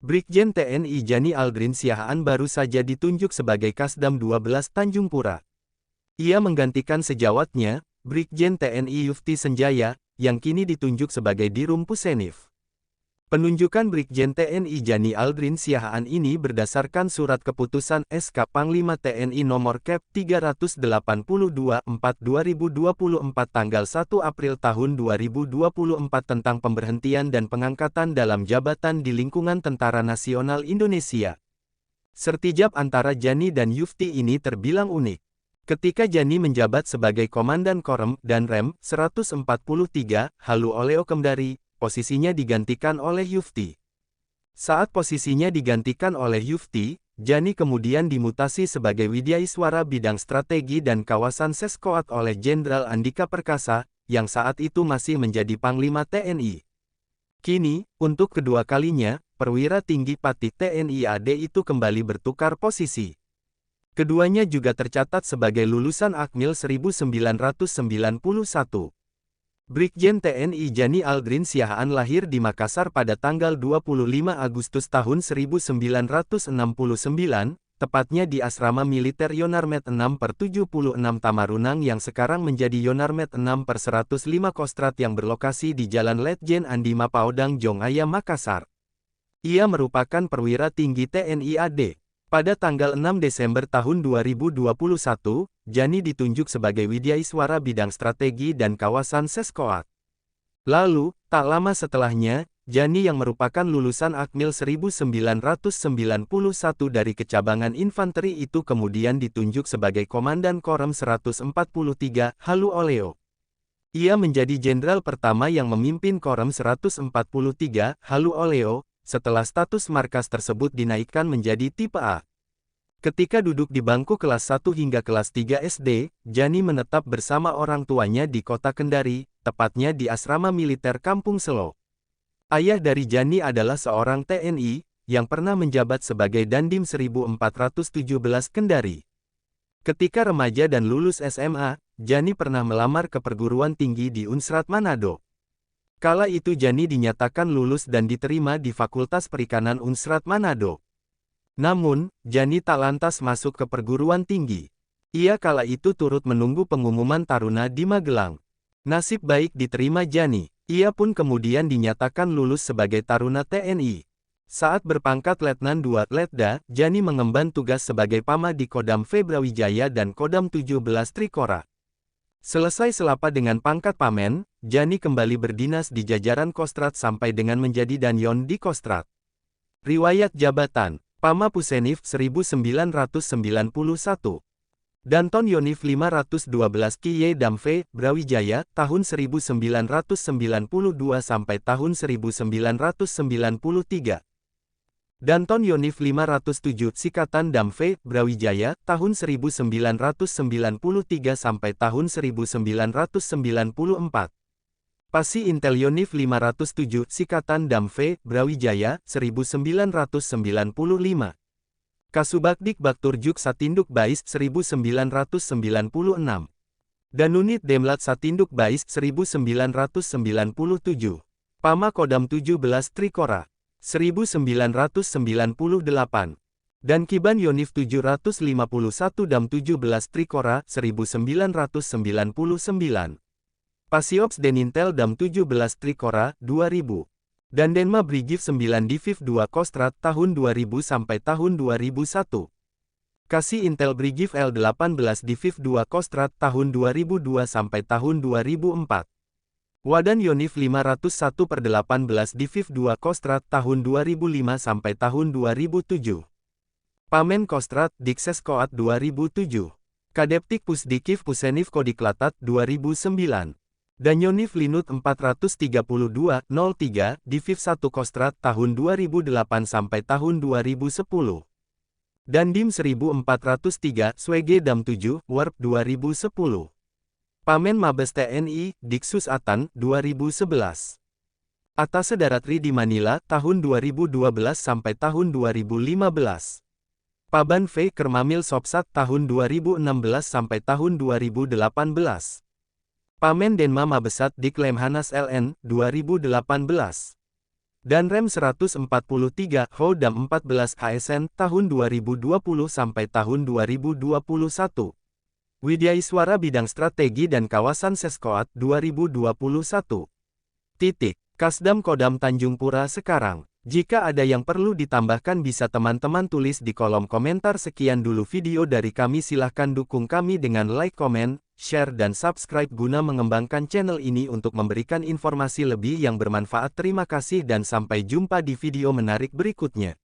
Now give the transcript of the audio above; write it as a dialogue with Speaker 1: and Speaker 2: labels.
Speaker 1: Brigjen TNI Jani Aldrin Siahaan baru saja ditunjuk sebagai Kasdam 12 Tanjung Pura. Ia menggantikan sejawatnya, Brigjen TNI Yufti Senjaya, yang kini ditunjuk sebagai Dirum Pusenif. Penunjukan Brigjen TNI Jani Aldrin Siahaan ini berdasarkan Surat Keputusan SK Panglima TNI Nomor Kep 382/4/2024 tanggal 1 April tahun 2024 tentang pemberhentian dan pengangkatan dalam jabatan di lingkungan Tentara Nasional Indonesia. Sertijab antara Jani dan Yufti ini terbilang unik. Ketika Jani menjabat sebagai Komandan Korem dan Rem 143 Halu Oleo Kendari, posisinya digantikan oleh Yufti. Saat posisinya digantikan oleh Yufti, Jani kemudian dimutasi sebagai Widyaiswara Bidang Strategi dan Kawasan Seskoat oleh Jenderal Andika Perkasa, yang saat itu masih menjadi Panglima TNI. Kini, untuk kedua kalinya, perwira tinggi Patih TNI AD itu kembali bertukar posisi. Keduanya juga tercatat sebagai lulusan Akmil 1991. Brigjen TNI Jani Aldrin Siahaan lahir di Makassar pada tanggal 25 Agustus tahun 1969, tepatnya di Asrama Militer Yonarmet 6/76 Tamarunang yang sekarang menjadi Yonarmet 6/105 Kostrad yang berlokasi di Jalan Letjen Andi Mapaodang Jongaya Makassar. Ia merupakan perwira tinggi TNI AD. Pada tanggal 6 Desember tahun 2021, Jani ditunjuk sebagai Widyaiswara Bidang Strategi dan Kawasan Seskoat. Lalu, tak lama setelahnya, Jani yang merupakan lulusan Akmil 1991 dari Kecabangan Infanteri itu kemudian ditunjuk sebagai Komandan Korem 143 Halu Oleo. Ia menjadi jenderal pertama yang memimpin Korem 143 Halu Oleo, setelah status markas tersebut dinaikkan menjadi tipe A. Ketika duduk di bangku kelas 1 hingga kelas 3 SD, Jani menetap bersama orang tuanya di kota Kendari, tepatnya di Asrama Militer Kampung Selo. Ayah dari Jani adalah seorang TNI, yang pernah menjabat sebagai Dandim 1417 Kendari. Ketika remaja dan lulus SMA, Jani pernah melamar ke perguruan tinggi di Unsrat Manado. Kala itu Jani dinyatakan lulus dan diterima di Fakultas Perikanan Unsrat Manado. Namun, Jani tak lantas masuk ke perguruan tinggi. Ia kala itu turut menunggu pengumuman taruna di Magelang. Nasib baik diterima Jani. Ia pun kemudian dinyatakan lulus sebagai taruna TNI. Saat berpangkat Letnan II Letda, Jani mengemban tugas sebagai Pama di Kodam V Brawijaya dan Kodam 17 Trikora. Selesai selapa dengan pangkat Pamen, Jani kembali berdinas di jajaran Kostrad sampai dengan menjadi Danyon di Kostrad. Riwayat jabatan: Pama Pusenif 1991. Danton Yonif 512 Kiye Damve, Brawijaya, tahun 1992 sampai tahun 1993. Danton Yonif 507 Sikatan Damve, Brawijaya, tahun 1993 sampai tahun 1994. Pasi Intel Yonif 507 Sikatan Damve, Brawijaya, 1995. Kasubagdik Bakturjuk Satinduk Bais 1996. Danunit Demlat Satinduk Bais 1997. Pama Kodam 17 Trikora 1998. Dan Kiban Yonif 751 Dam 17 Trikora 1999. Pasiops Denintel Dam 17 Trikora 2000. Dan Denma Brigif 9 Diviv 2 Kostrad tahun 2000 sampai tahun 2001. Kasih Intel Brigif L18 Diviv 2 Kostrad tahun 2002 sampai tahun 2004. Wadan Yonif 501/18 Diviv 2 Kostrad tahun 2005 sampai tahun 2007. Pamen Kostrad Dikses Koat 2007. Kadeptik Pusdikif Pusenif Kodiklatat 2009. Dan Yonif Linut 432/03 Diviv 1 Kostrad tahun 2008 sampai tahun 2010. Dan Dim 1403 Swege Dam 7 Warp 2010. Pamen Mabes TNI, Diksus Atan, 2011. Atase Daratri di Manila, tahun 2012 sampai tahun 2015. Paban V Kermamil Sopsat tahun 2016 sampai tahun 2018. Pamen Denma Mabesat Dik Lemhanas LN, 2018. dan Rem 143 Hodam 14 ASN tahun 2020 sampai tahun 2021. Widyaiswara Bidang Strategi dan Kawasan Seskoat 2021. Kasdam Kodam Tanjung Pura sekarang. Jika ada yang perlu ditambahkan bisa teman-teman tulis di kolom komentar. Sekian dulu video dari kami, silahkan dukung kami dengan like, komen, share dan subscribe guna mengembangkan channel ini untuk memberikan informasi lebih yang bermanfaat. Terima kasih dan sampai jumpa di video menarik berikutnya.